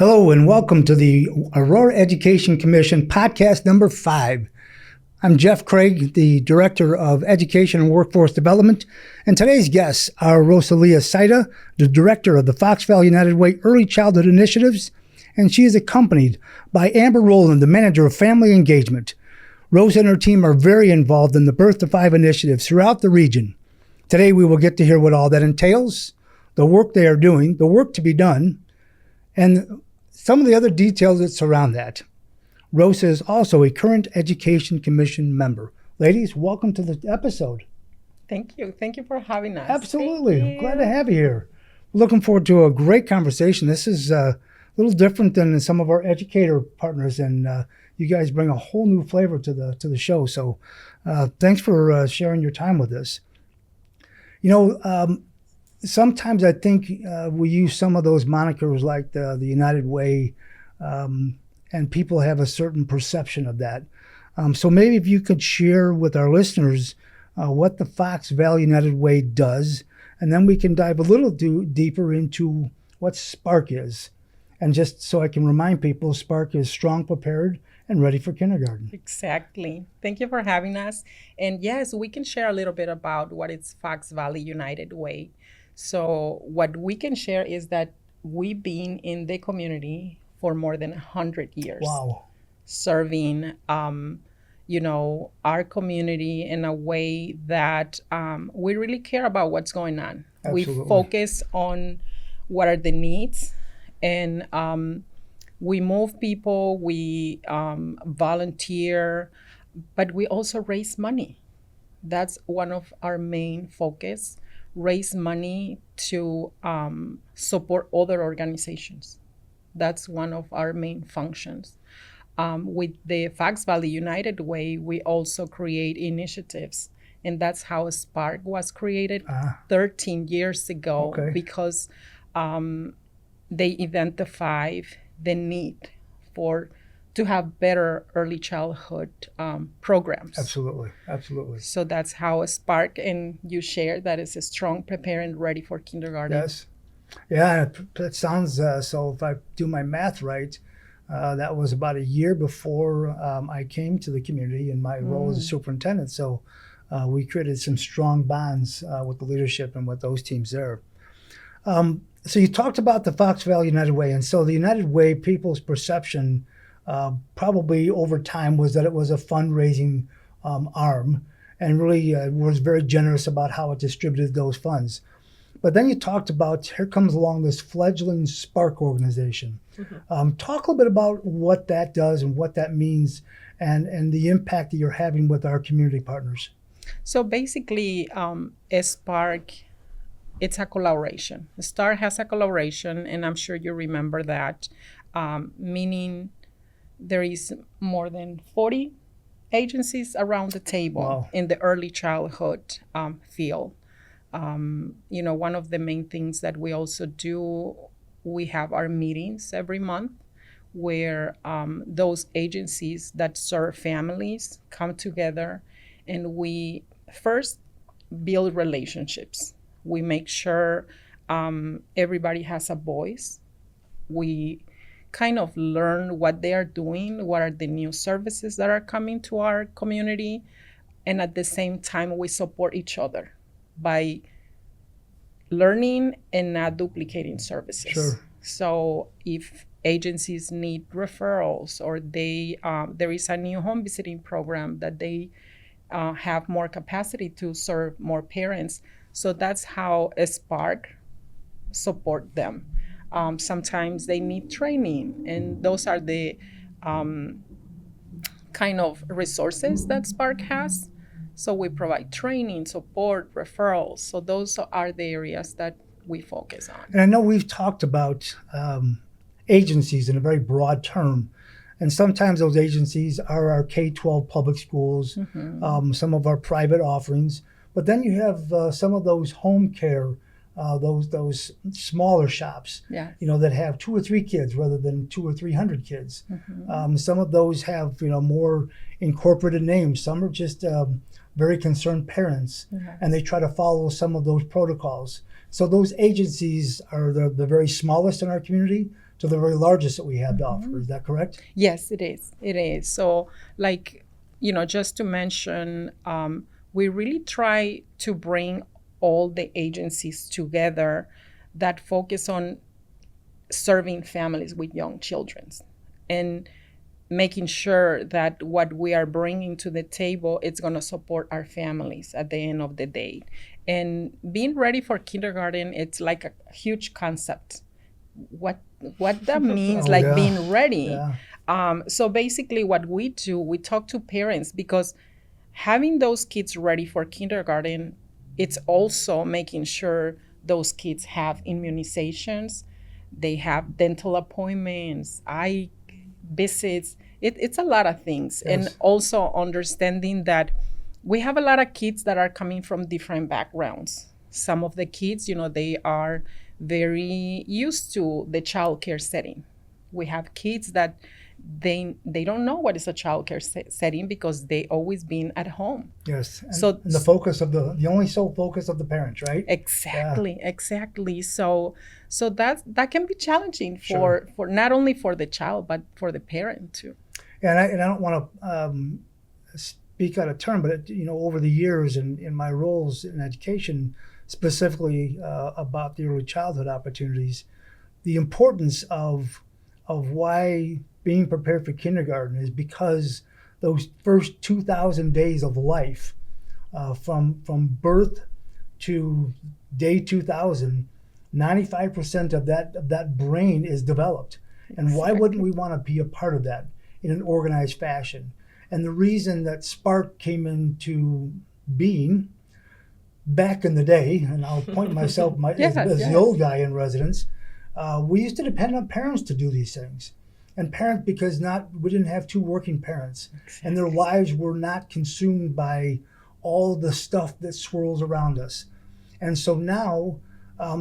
Hello and welcome to the Aurora Education Commission podcast number 5. I'm Jeff Craig, the Director of Education and Workforce Development, and today's guests are Rosalia Saida, the Director of the Fox Valley United Way Early Childhood Initiatives, and she is accompanied by Amber Rowland, the Manager of Family Engagement. Rosa and her team are very involved in the Birth to 5 initiatives throughout the region. Today we will get to hear what all that entails, the work they are doing, the work to be done, and some of the other details that surround that. Rosa is also a current Education Commission member. Ladies, welcome to the episode. Thank you. Thank you for having us. Absolutely. Glad to have you here. Looking forward to a great conversation. This is a little different than some of our educator partners, and you guys bring a whole new flavor to the show. So thanks for sharing your time with us. Sometimes I think we use some of those monikers like the United Way, and people have a certain perception of that. So maybe if you could share with our listeners what the Fox Valley United Way does, and then we can dive a little deeper into what Spark is. And just so I can remind people, Spark is strong, prepared, and ready for kindergarten. Exactly. Thank you for having us. And yes, we can share a little bit about what is Fox Valley United Way. So what we can share is that we've been in the community for more than 100 years. Wow. Serving, our community in a way that we really care about what's going on. Absolutely. We focus on what are the needs, and we move people, we volunteer, but we also raise money. That's one of our main focus. Raise money to support other organizations. That's one of our main functions. With the Fox Valley United Way, we also create initiatives, and that's how Spark was created 13 years ago. Okay. Because they identified the need to have better early childhood programs. Absolutely. So that's how Spark, and you share that is a strong, prepared, and ready for kindergarten. Yes. Yeah, that sounds, so if I do my math right, that was about a year before I came to the community in my role as a superintendent. So we created some strong bonds with the leadership and with those teams there. So you talked about the Fox Valley United Way. And so the United Way, people's perception probably over time was that it was a fundraising arm, and really was very generous about how it distributed those funds. But then you talked about, here comes along this fledgling Spark organization. Mm-hmm. Talk a little bit about what that does and what that means, and the impact that you're having with our community partners. So basically, Spark, it's a collaboration. STAR has a collaboration, and I'm sure you remember that, meaning there is more than 40 agencies around the table. Wow. In the early childhood field. One of the main things that we also do, we have our meetings every month where those agencies that serve families come together, and we first build relationships. We make sure everybody has a voice. We kind of learn what they are doing, what are the new services that are coming to our community, and at the same time, we support each other by learning and not duplicating services. Sure. So if agencies need referrals, or there is a new home visiting program that they have more capacity to serve more parents. So that's how a Spark support them. Sometimes they need training, and those are the kind of resources that Spark has. So we provide training, support, referrals. So those are the areas that we focus on. And I know we've talked about agencies in a very broad term. And sometimes those agencies are our K-12 public schools, mm-hmm. Some of our private offerings. But then you have some of those home care, those smaller shops, yeah. That have 2 or 3 kids rather than 200 or 300 kids. Mm-hmm. Some of those have, more incorporated names. Some are just very concerned parents, yes. and they try to follow some of those protocols. So those agencies are the very smallest in our community to the very largest that we have to offer. Is that correct? Yes, it is. It is. So, like, just to mention, we really try to bring all the agencies together that focus on serving families with young children and making sure that what we are bringing to the table is going to support our families at the end of the day. And being ready for kindergarten, it's like a huge concept. What that means, Oh, like yeah. being ready. Yeah. So basically, what we do, we talk to parents because having those kids ready for kindergarten, it's also making sure those kids have immunizations, they have dental appointments, eye visits. It's a lot of things. Yes. And also understanding that we have a lot of kids that are coming from different backgrounds. Some of the kids, they are very used to the childcare setting. We have kids that they don't know what is a childcare setting because they always been at home. Yes. And, So- and the focus of the only sole focus of the parents, right? Exactly. So that can be challenging Sure. for not only for the child but for the parent too. And I don't want to speak out of turn, but over the years in my roles in education, specifically about the early childhood opportunities, the importance of why being prepared for kindergarten is because those first 2,000 days of life, from birth to day 2,000, 95% of that brain is developed. And why wouldn't we want to be a part of that in an organized fashion? And the reason that Spark came into being back in the day, and I'll point myself as the old guy in residence, we used to depend on parents to do these things. And parents, because we didn't have two working parents, and their lives were not consumed by all the stuff that swirls around us. And so now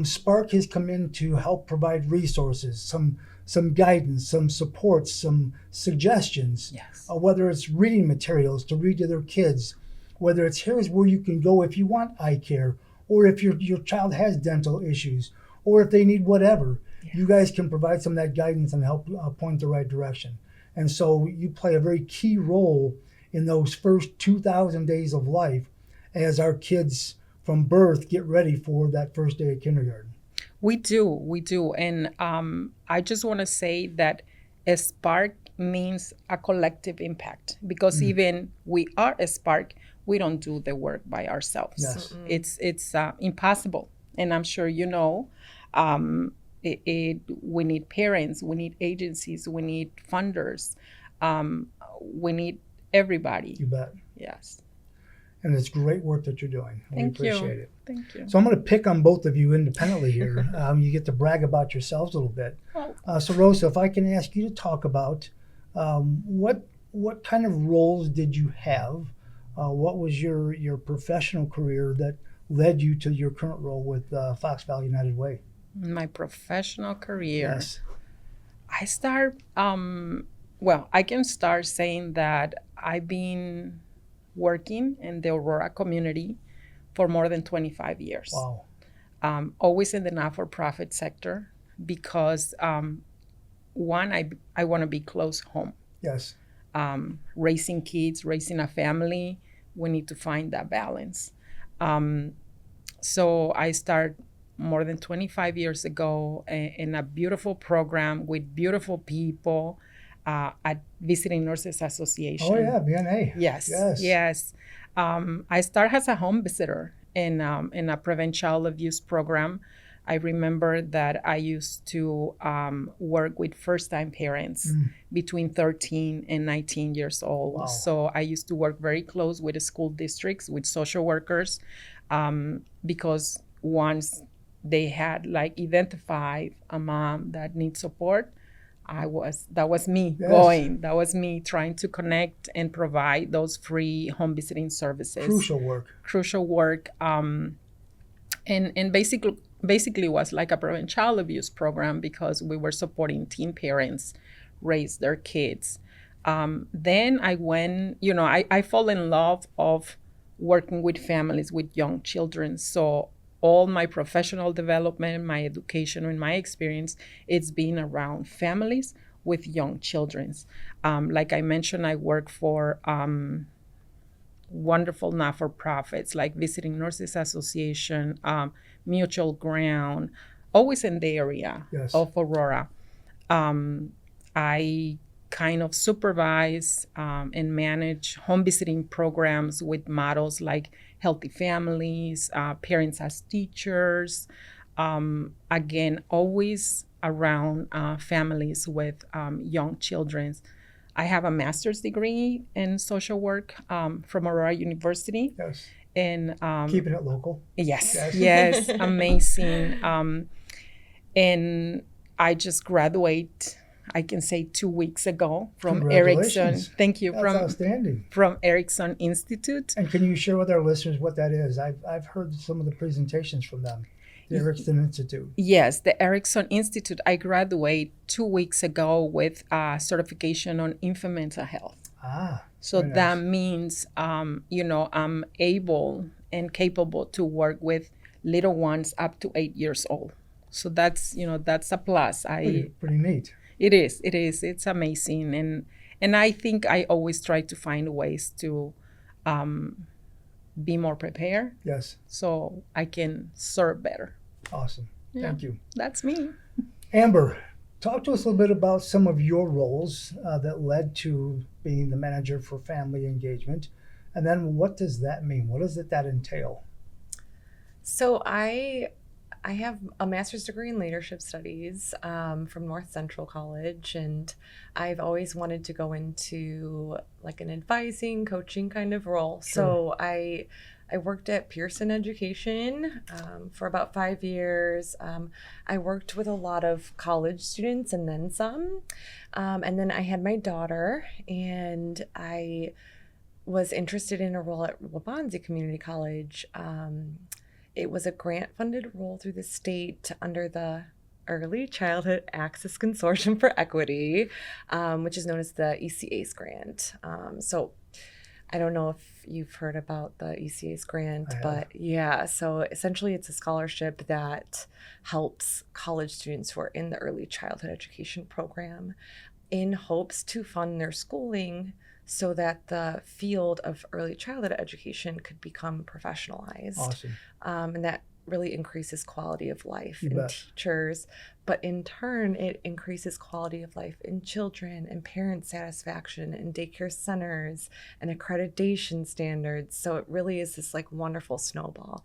Spark has come in to help provide resources, some guidance, some support, some suggestions, Yes. Whether it's reading materials to read to their kids, whether it's here's where you can go if you want eye care, or if your child has dental issues, or if they need whatever. Yeah. You guys can provide some of that guidance and help point the right direction. And so you play a very key role in those first 2,000 days of life as our kids from birth get ready for that first day of kindergarten. We do. And I just want to say that a Spark means a collective impact because even we are a Spark, we don't do the work by ourselves. Yes. It's impossible. And I'm sure we need parents, we need agencies, we need funders, we need everybody. You bet. Yes. And it's great work that you're doing. We appreciate it. Thank you. So I'm going to pick on both of you independently here. You get to brag about yourselves a little bit. So Rosa, if I can ask you to talk about what kind of roles did you have? What was your professional career that led you to your current role with Fox Valley United Way? My professional career. Yes. I can start saying that I've been working in the Aurora community for more than 25 years. Wow. Always in the not-for-profit sector because one, I want to be close home. Yes. Raising kids, raising a family, we need to find that balance. So I started more than 25 years ago in a beautiful program with beautiful people at Visiting Nurses Association. Oh yeah, VNA. Yes. I started as a home visitor in a prevent child abuse program. I remember that I used to work with first-time parents between 13 and 19 years old. Wow. So I used to work very close with the school districts, with social workers, because once they had identified a mom that needs support, that was me going. That was me trying to connect and provide those free home visiting services. Crucial work. And basically was like a prevent child abuse program because we were supporting teen parents raise their kids. Then I went, I fall in love of working with families with young children. So all my professional development, my education, and my experience, it's been around families with young children. Like I mentioned, I work for wonderful not-for-profits like Visiting Nurses Association, Mutual Ground, always in the area Yes. of Aurora. I kind of supervise and manage home visiting programs with models like healthy families, parents as teachers. Again, always around families with young children. I have a master's degree in social work from Aurora University. Yes. And Keeping it local. yes, Yes. yes, amazing. And I just graduate, I can say 2 weeks ago from Erickson. Congratulations. Thank you. That's outstanding. From Erickson Institute. And can you share with our listeners what that is? I've heard some of the presentations from them, the Erickson Institute. Yes, the Erickson Institute. I graduated 2 weeks ago with a certification on infant mental health. So very that nice. means, I'm able and capable to work with little ones up to 8 years old. So that's a plus. Pretty neat. It is. It's amazing, and I think I always try to find ways to be more prepared. Yes. So I can serve better. Awesome. Yeah. Thank you. That's me. Amber, talk to us a little bit about some of your roles that led to being the manager for family engagement, and then what does that mean? What does that entail? So I have a master's degree in leadership studies from North Central College, and I've always wanted to go into like an advising, coaching kind of role. Sure. So I worked at Pearson Education for about 5 years. I worked with a lot of college students and then some. And then I had my daughter, and I was interested in a role at Waubonsie Community College. It was a grant-funded role through the state under the Early Childhood Access Consortium for Equity, which is known as the ECA's grant. So I don't know if you've heard about the ECA's grant, but yeah, so essentially it's a scholarship that helps college students who are in the early childhood education program in hopes to fund their schooling so that the field of early childhood education could become professionalized. Awesome. And that really increases quality of life You in bet. teachers, but in turn, it increases quality of life in children and parent satisfaction in daycare centers and accreditation standards. So it really is this like wonderful snowball.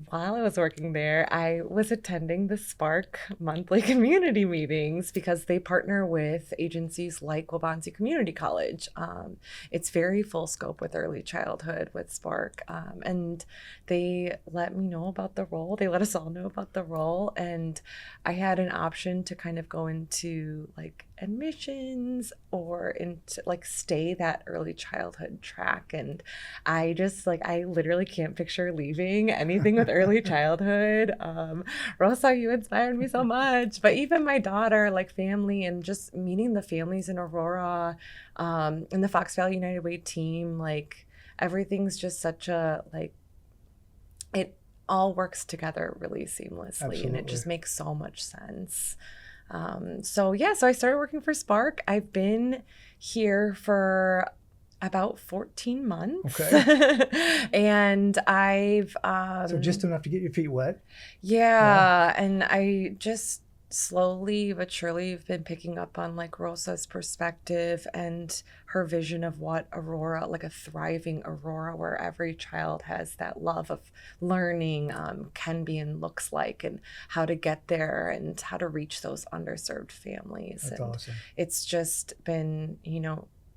While I was working there, I was attending the Spark monthly community meetings because they partner with agencies like Waubonsie Community College. It's very full scope with early childhood with Spark. And they let me know about the role. They let us all know about the role. And I had an option to kind of go into like admissions or into like stay that early childhood track. And I just like, I literally can't picture leaving anything with early childhood. Rosa, you inspired me so much. But even my daughter, like family and just meeting the families in Aurora, and the Fox Valley United Way team, like everything's just such a like, it all works together really seamlessly. Absolutely. And it just makes so much sense. So I started working for Spark. I've been here for about 14 months. Okay. And I've So just enough to get your feet wet. yeah, and I just slowly but surely have been picking up on like Rosa's perspective and her vision of what Aurora, like a thriving Aurora where every child has that love of learning, can be and looks like, and how to get there and how to reach those underserved families. That's and awesome. it's just been,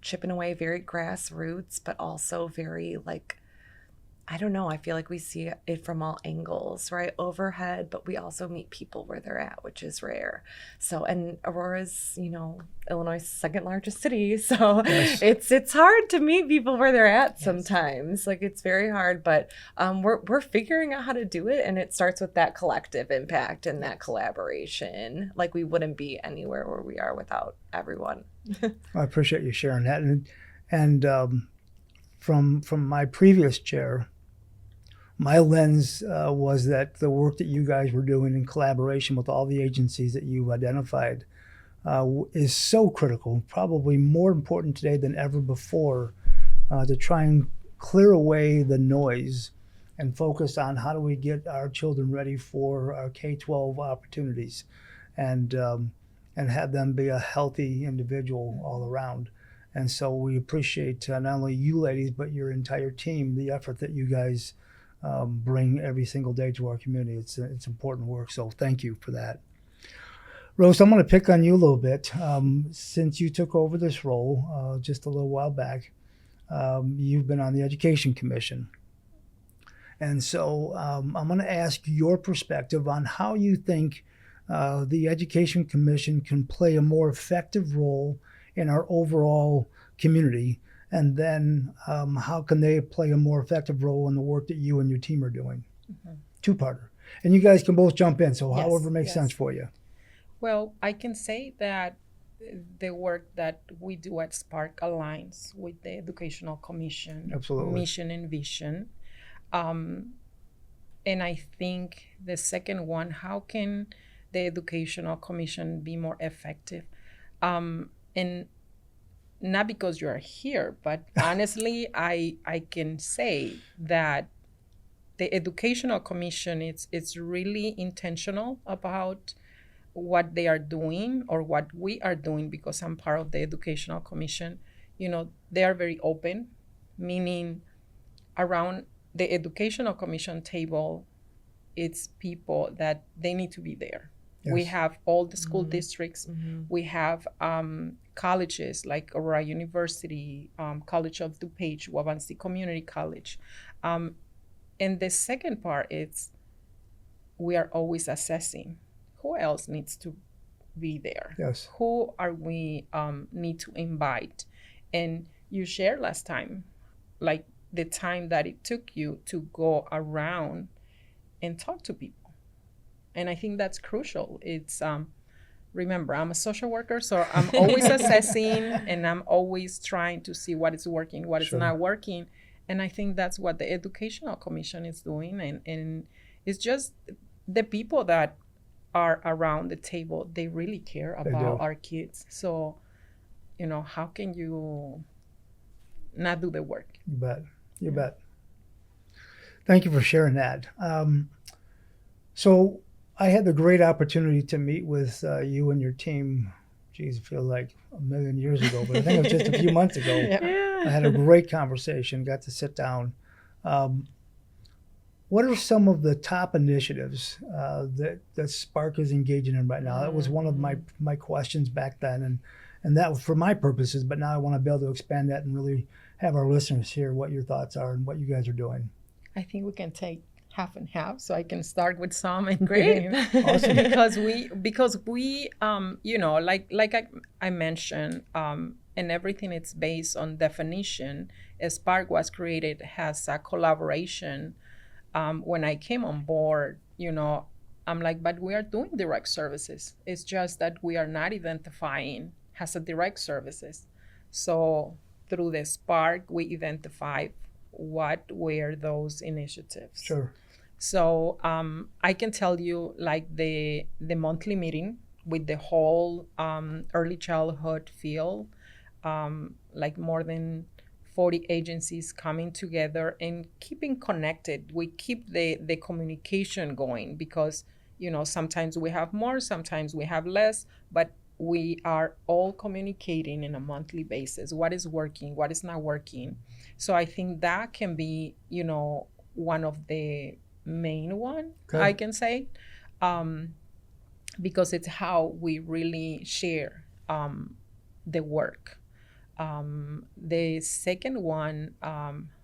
chipping away very grassroots, but also very like, I don't know, I feel like we see it from all angles, right? Overhead, but we also meet people where they're at, which is rare. So, and Aurora's, Illinois' second largest city. So Yes. it's hard to meet people where they're at sometimes. Like it's very hard, but we're figuring out how to do it. And it starts with that collective impact and that collaboration. Like we wouldn't be anywhere where we are without everyone. I appreciate you sharing that. And from my previous chair, My lens was that the work that you guys were doing in collaboration with all the agencies that you've identified is so critical, probably more important today than ever before, to try and clear away the noise and focus on how do we get our children ready for our K-12 opportunities, and have them be a healthy individual all around. And so we appreciate not only you ladies but your entire team, the effort that you guys bring every single day to our community. It's important work. So thank you for that. Rose, I'm going to pick on you a little bit. Since you took over this role just a little while back, you've been on the Education Commission. And so I'm going to ask your perspective on how you think the Education Commission can play a more effective role in our overall community, and then how can they play a more effective role in the work that you and your team are doing? Mm-hmm. Two-parter. And you guys can both jump in, so yes, however makes yes. sense for you. Well, I can say that the work that we do at Spark aligns with the Educational Commission Absolutely. Mission and vision. And I think the second one, how can the Educational Commission be more effective? And not because you are here, but honestly, I can say that the Educational Commission, it's really intentional about what they are doing or what we are doing, because I'm part of the Educational Commission. You know, they are very open, meaning around the Educational Commission table, it's people that they need to be there. Yes. We have all the school districts. Mm-hmm. We have colleges like Aurora University, College of DuPage, Wabansi Community College. And the second part is we are always assessing who else needs to be there. Yes. Who are we need to invite? And you shared last time, like the time that it took you to go around and talk to people. And I think that's crucial. It's, remember, I'm a social worker, so I'm always assessing and I'm always trying to see what is working, what is not working. And I think that's what the Educational Commission is doing. And it's just the people that are around the table, they really care about our kids. So, you know, how can you not do the work? You bet. You bet. Thank you for sharing that. So I had the great opportunity to meet with you and your team. Geez, it feels like a million years ago, but I think it was just a few months ago. I had a great conversation, got to sit down. What are some of the top initiatives that Spark is engaging in right now? That was one of my questions back then, and that was for my purposes, but now I want to be able to expand that and really have our listeners hear what your thoughts are and what you guys are doing. I think we can take half and half, so I can start with some and great. Awesome. because we you know, like I mentioned, and everything it's based on definition. Spark was created as a collaboration. When I came on board, you know, I'm like, but we are doing direct services. It's just that we are not identifying as a direct services. So through the Spark, we identified what were those initiatives. Sure. So I can tell you, like the monthly meeting with the whole early childhood field, like more than 40 agencies coming together and keeping connected. We keep the communication going because, you know, sometimes we have more, sometimes we have less, but we are all communicating in a monthly basis. What is working, what is not working. So I think that can be, you know, one of the main one, I can say, because it's how we really share the work. The second one,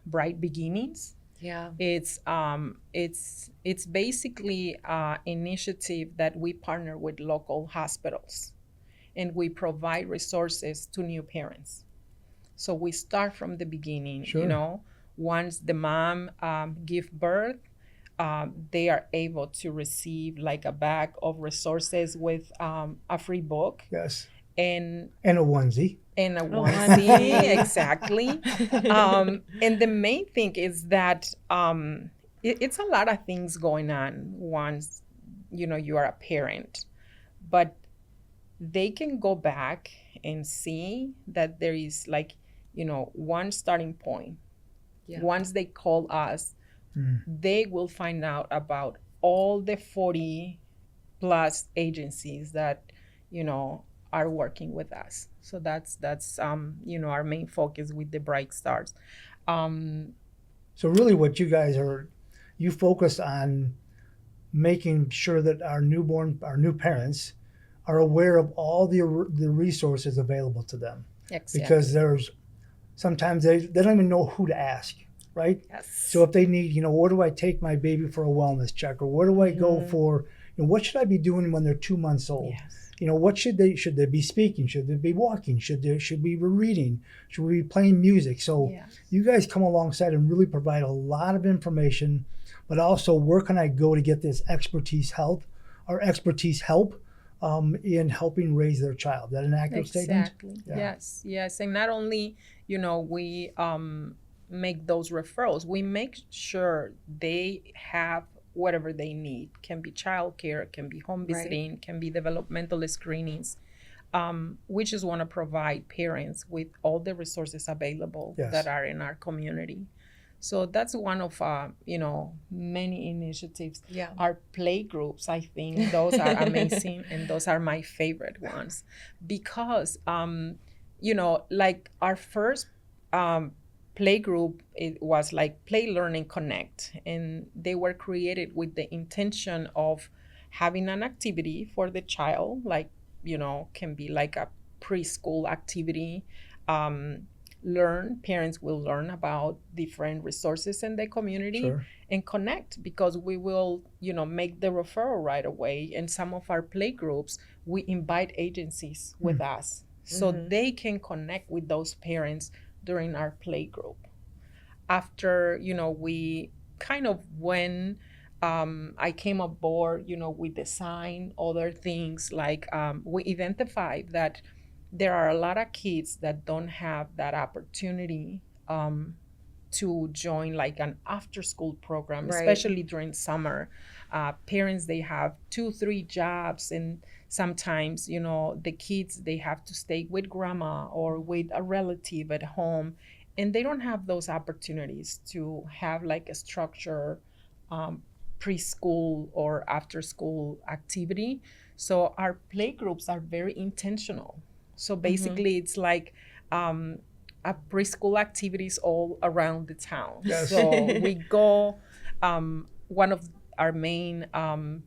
Bright Beginnings. Yeah. It's basically an initiative that we partner with local hospitals, and we provide resources to new parents. So we start from the beginning. Sure. You know, once the mom give birth, they are able to receive like a bag of resources with a free book. Yes. And a onesie. And a onesie, exactly. And the main thing is that it's a lot of things going on once, you are a parent, but they can go back and see that there is like, one starting point. Yeah. Once they call us, they will find out about all the 40 plus agencies that, are working with us. So that's our main focus with the Bright Stars. So really what you guys you focus on making sure that our new parents are aware of all the resources available to them. Exactly. Because sometimes they don't even know who to ask, right? Yes. So if they need, where do I take my baby for a wellness check, or where do I go for, what should I be doing when they're 2 months old? Yes. What should they be speaking? Should they be walking? Should we be reading? Should we be playing music? So Yes. you guys come alongside and really provide a lot of information, but also where can I go to get this expertise help in helping raise their child? Is that an accurate statement? Exactly. Yeah. Yes. And not only, we make those referrals, we make sure they have whatever they need. Can be childcare, can be home visiting, can be developmental screenings. We just want to provide parents with all the resources available that are in our community. So that's one of many initiatives. Yeah. Our play groups, I think those are amazing, and those are my favorite ones because like our first play group, it was like Play Learning Connect, and they were created with the intention of having an activity for the child, like can be like a preschool activity. Parents will learn about different resources in the community and connect, because we will make the referral right away. And some of our play groups, we invite agencies with us so they can connect with those parents during our play group. After we kind of when I came aboard, we design other things, like we identified that there are a lot of kids that don't have that opportunity to join like an after school program, especially during summer. Parents, they have 2-3 jobs, and sometimes the kids, they have to stay with grandma or with a relative at home, and they don't have those opportunities to have like a structure preschool or after school activity. So our play groups are very intentional. So basically it's like a preschool activities all around the town. Yes. So we go, one of our main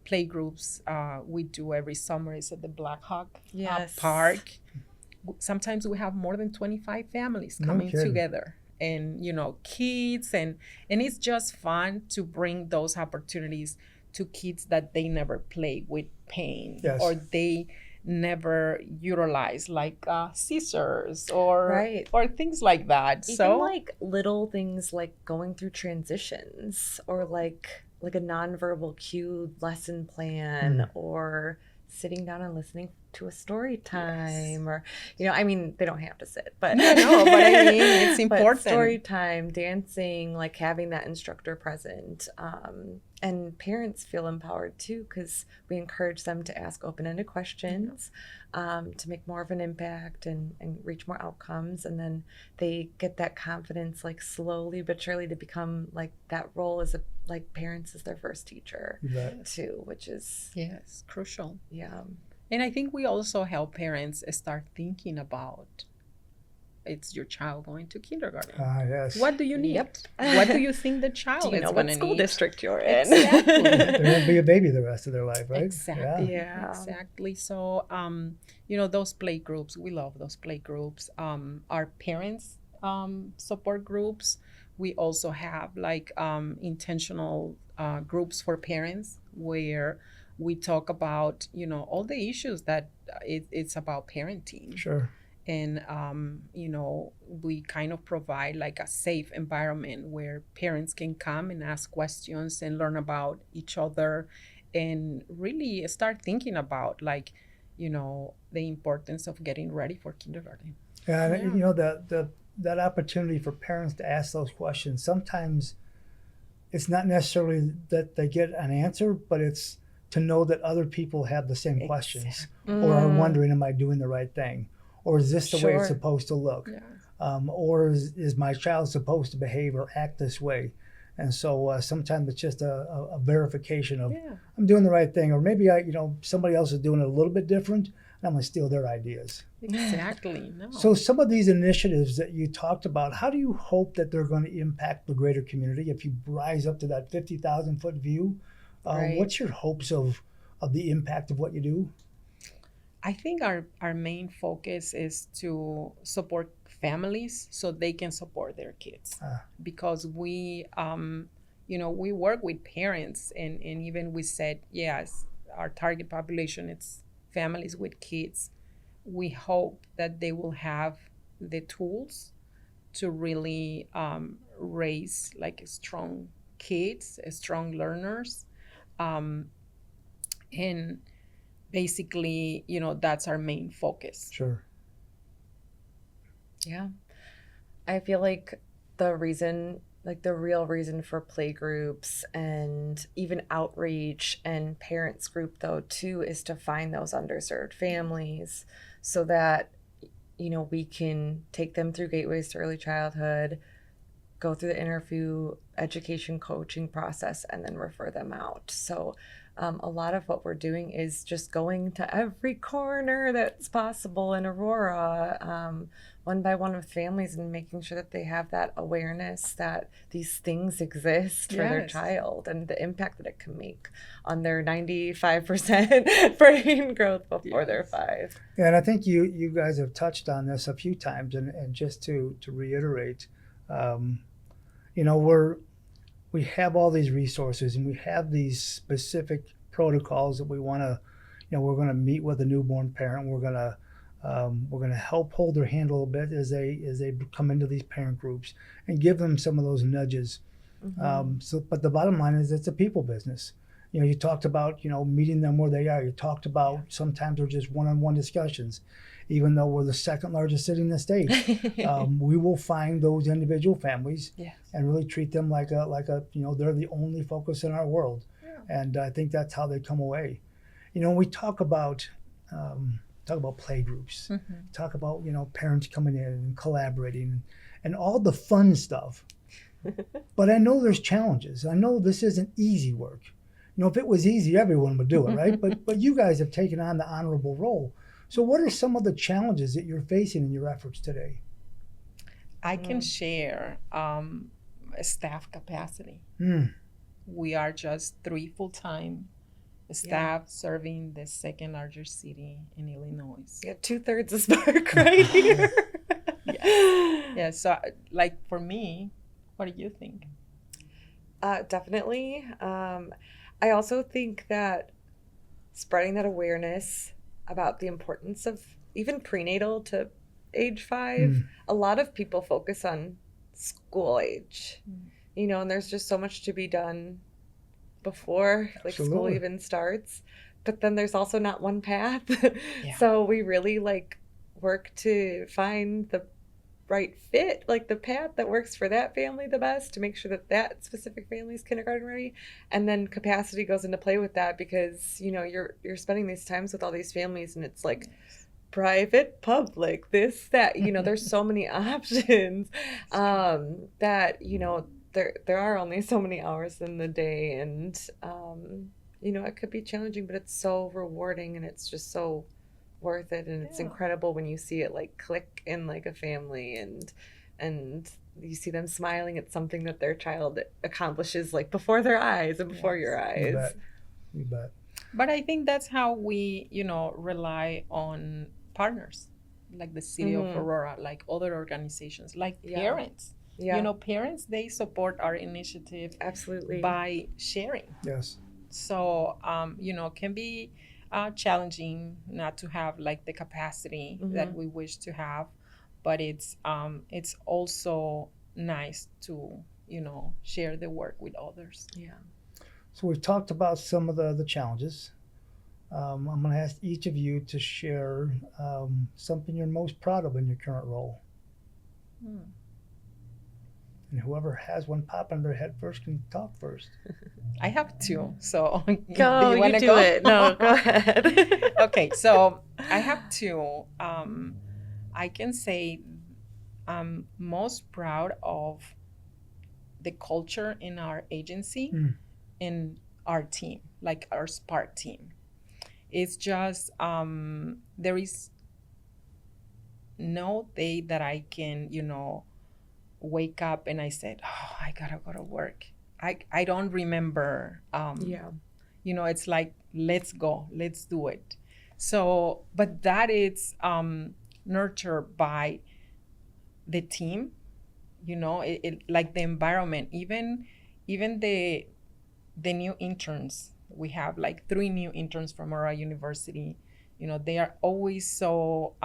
play groups we do every summer is at the Black Hawk Park. Sometimes we have more than 25 families coming together, and kids, and it's just fun to bring those opportunities to kids that they never play with pain, or they never utilize, like scissors or things like that. Even like little things like going through transitions, or like a nonverbal cue lesson plan, or sitting down and listening to a story time, or I mean, they don't have to sit, but no, but I mean, it's important. Story time, dancing, like having that instructor present, and parents feel empowered too, because we encourage them to ask open-ended questions, to make more of an impact and reach more outcomes, and then they get that confidence, like slowly but surely, to become like that role as parents as their first teacher too, which is crucial. And I think we also help parents start thinking about, it's your child going to kindergarten. Yes. What do you need? What do you think the child is going to need? What school district you're in? Exactly. They're going to be a baby the rest of their life, right? Exactly. Exactly. So, those play groups, we love those play groups. Our parents support groups. We also have like intentional groups for parents, where we talk about all the issues that it's about parenting. And we kind of provide like a safe environment where parents can come and ask questions and learn about each other, and really start thinking about like the importance of getting ready for kindergarten. And that opportunity for parents to ask those questions, sometimes it's not necessarily that they get an answer, but it's to know that other people have the same questions or are wondering, am I doing the right thing? Or is this the way it's Sure. supposed to look? Yeah. Or is my child supposed to behave or act this way? And so sometimes it's just a verification of Yeah. I'm doing the right thing, or maybe somebody else is doing it a little bit different, and I'm going to steal their ideas. Exactly. No. So some of these initiatives that you talked about, how do you hope that they're going to impact the greater community? If you rise up to that 50,000 foot view, Right. what's your hopes of the impact of what you do? I think our main focus is to support families so they can support their kids, because we we work with parents, and even we said, yes, our target population, it's families with kids. We hope that they will have the tools to really raise like strong kids, strong learners, and basically, that's our main focus. Sure. Yeah. I feel like the real reason for play groups and even outreach and parents group though too is to find those underserved families so that we can take them through gateways to early childhood, go through the interview education coaching process, and then refer them out. So a lot of what we're doing is just going to every corner that's possible in Aurora, one by one with families, and making sure that they have that awareness that these things exist for their Yes. child and the impact that it can make on their 95% brain growth before they're Yes. 5. Yeah, and I think you guys have touched on this a few times, and just to reiterate, we have all these resources and we have these specific protocols that we want to, we're going to meet with a newborn parent. We're going to help hold their hand a little bit as they come into these parent groups and give them some of those nudges. But the bottom line is it's a people business. You talked about meeting them where they are. You talked about sometimes they're just one-on-one discussions, even though we're the second largest city in the state. We will find those individual families Yes. and really treat them like a they're the only focus in our world. Yeah. And I think that's how they come away. We talk about play groups, talk about parents coming in and collaborating and all the fun stuff. But I know there's challenges. I know this isn't easy work. If it was easy, everyone would do it, right? But you guys have taken on the honorable role. So what are some of the challenges that you're facing in your efforts today? I can share staff capacity. Mm. We are just 3 full-time staff serving the second largest city in Illinois. Yeah, 2/3 of Spark right here. Yeah, so like for me, what do you think? Definitely. I also think that spreading that awareness about the importance of even prenatal to age 5, a lot of people focus on school age, and there's just so much to be done before school Absolutely. even starts. But then there's also not one path. Yeah. So we really work to find the right fit, the path that works for that family the best, to make sure that specific family is kindergarten ready. And then capacity goes into play with that, because you're spending these times with all these families, and it's private, public, this, that, there's so many options, that there are only so many hours in the day, and it could be challenging, but it's so rewarding, and it's just so worth it. And it's incredible when you see it click in a family, and you see them smiling at something that their child accomplishes before their eyes and before your eyes. You bet. But I think that's how we, rely on partners, like the city of Aurora, like other organizations, like parents. Yeah. Parents, they support our initiative Absolutely. by sharing. Yes. So, can be challenging not to have the capacity that we wish to have, but it's also nice to share the work with others. Yeah. So we've talked about some of the challenges. I'm going to ask each of you to share something you're most proud of in your current role. And whoever has one pop in their head first can talk first. I have two. So Go, do you want to do go? it. No, go ahead. Okay, so I have two. I can say I'm most proud of the culture in our agency, in our team, like our Spark team. It's just there is no day that I can, wake up and I said, oh, I gotta go to work. I don't remember. Yeah. It's like, let's go, let's do it. So, but that is nurtured by the team, like the environment, even the new interns. We have like 3 new interns from Aurora University. They are always so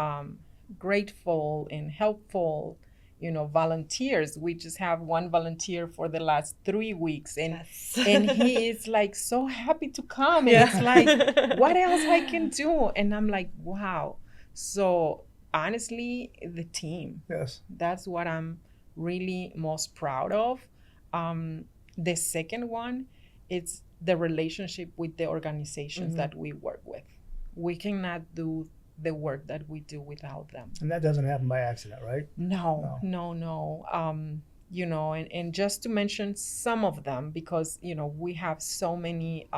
grateful and helpful. Volunteers. We just have one volunteer for the last 3 weeks, and Yes. and he is like so happy to come. And Yeah. it's like, what else I can do? And I'm like, wow. So honestly, the team. Yes. That's what I'm really most proud of. The second one, it's the relationship with the organizations that we work with. We cannot do the work that we do without them. And that doesn't happen by accident, right? No. And just to mention some of them, because, we have so many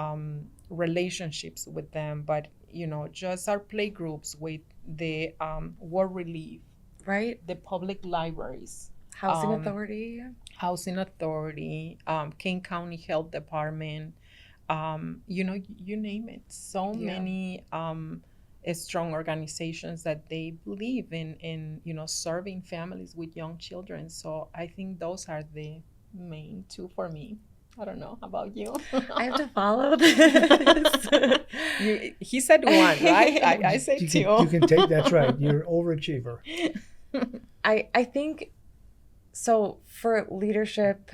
relationships with them, but, just our play groups with the War Relief, Right? the public libraries, Housing Authority. Housing Authority, King County Health Department, you name it. So many strong organizations that they believe in serving families with young children. So I think those are the main 2 for me. I don't know. How about you? I have to follow this. He said 1, right? I said 2. You can take, that's right. You're an overachiever. I think so. For leadership,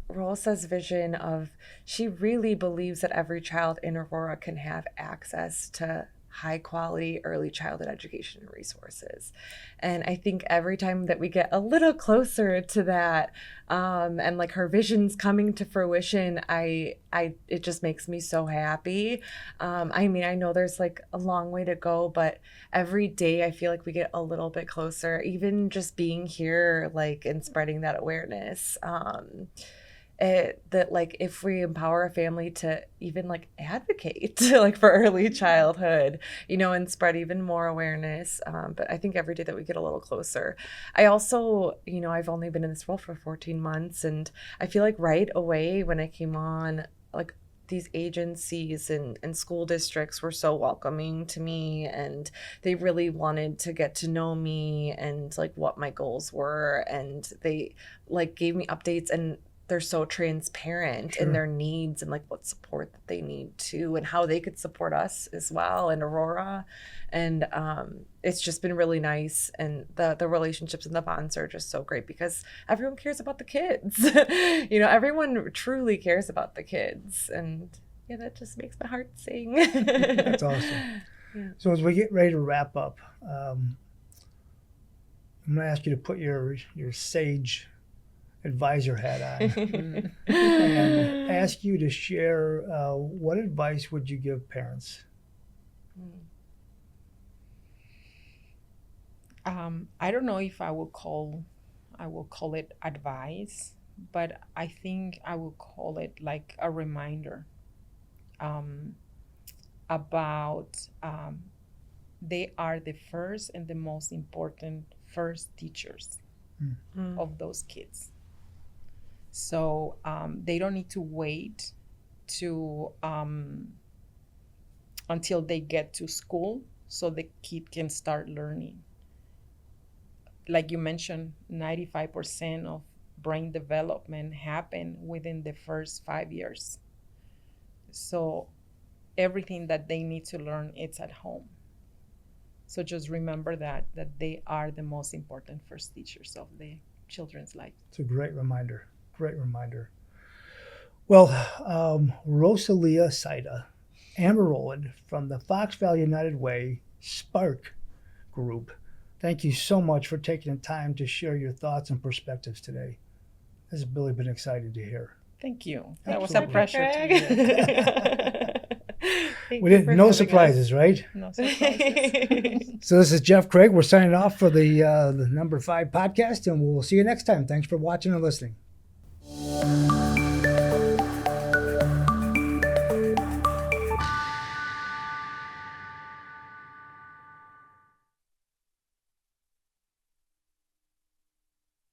Rosa's vision of, she really believes that every child in Aurora can have access to high quality early childhood education and resources. And I think every time that we get a little closer to that, and like her vision's coming to fruition, it just makes me so happy. I know there's like a long way to go, but every day I feel like we get a little bit closer, even just being here, like, and spreading that awareness. That like, if we empower a family to even like advocate like for early childhood, and spread even more awareness. But I think every day that we get a little closer. I also, I've only been in this role for 14 months, and I feel like right away when I came on, like, these agencies and school districts were so welcoming to me, and they really wanted to get to know me and like what my goals were, and they like gave me updates, and they're so transparent in their needs and like what support that they need too, and how they could support us as well in Aurora. And it's just been really nice, and the relationships and the bonds are just so great because everyone cares about the kids. Everyone truly cares about the kids, and that just makes my heart sing. That's awesome. Yeah. So as we get ready to wrap up, I'm going to ask you to put your sage advisor hat on and ask you to share what advice would you give parents? I don't know if I will call it advice, but I think I will call it like a reminder about they are the first and the most important first teachers of those kids. So they don't need to wait to until they get to school so the kid can start learning. Like you mentioned, 95% of brain development happen within the first 5 years. So everything that they need to learn, it's at home. So just remember that they are the most important first teachers of the children's life. It's a great reminder. Great reminder. Well, Rosalia Saida, Amber Rowland from the Fox Valley United Way Spark Group, Thank you so much for taking the time to share your thoughts and perspectives today. This has really been exciting to hear. Thank you. That was a Absolutely. pleasure to be here. Thank We you didn't for no having surprises, right? No surprises. So this is Jeff Craig. We're signing off for the number 5 podcast, and we'll see you next time. Thanks for watching and listening.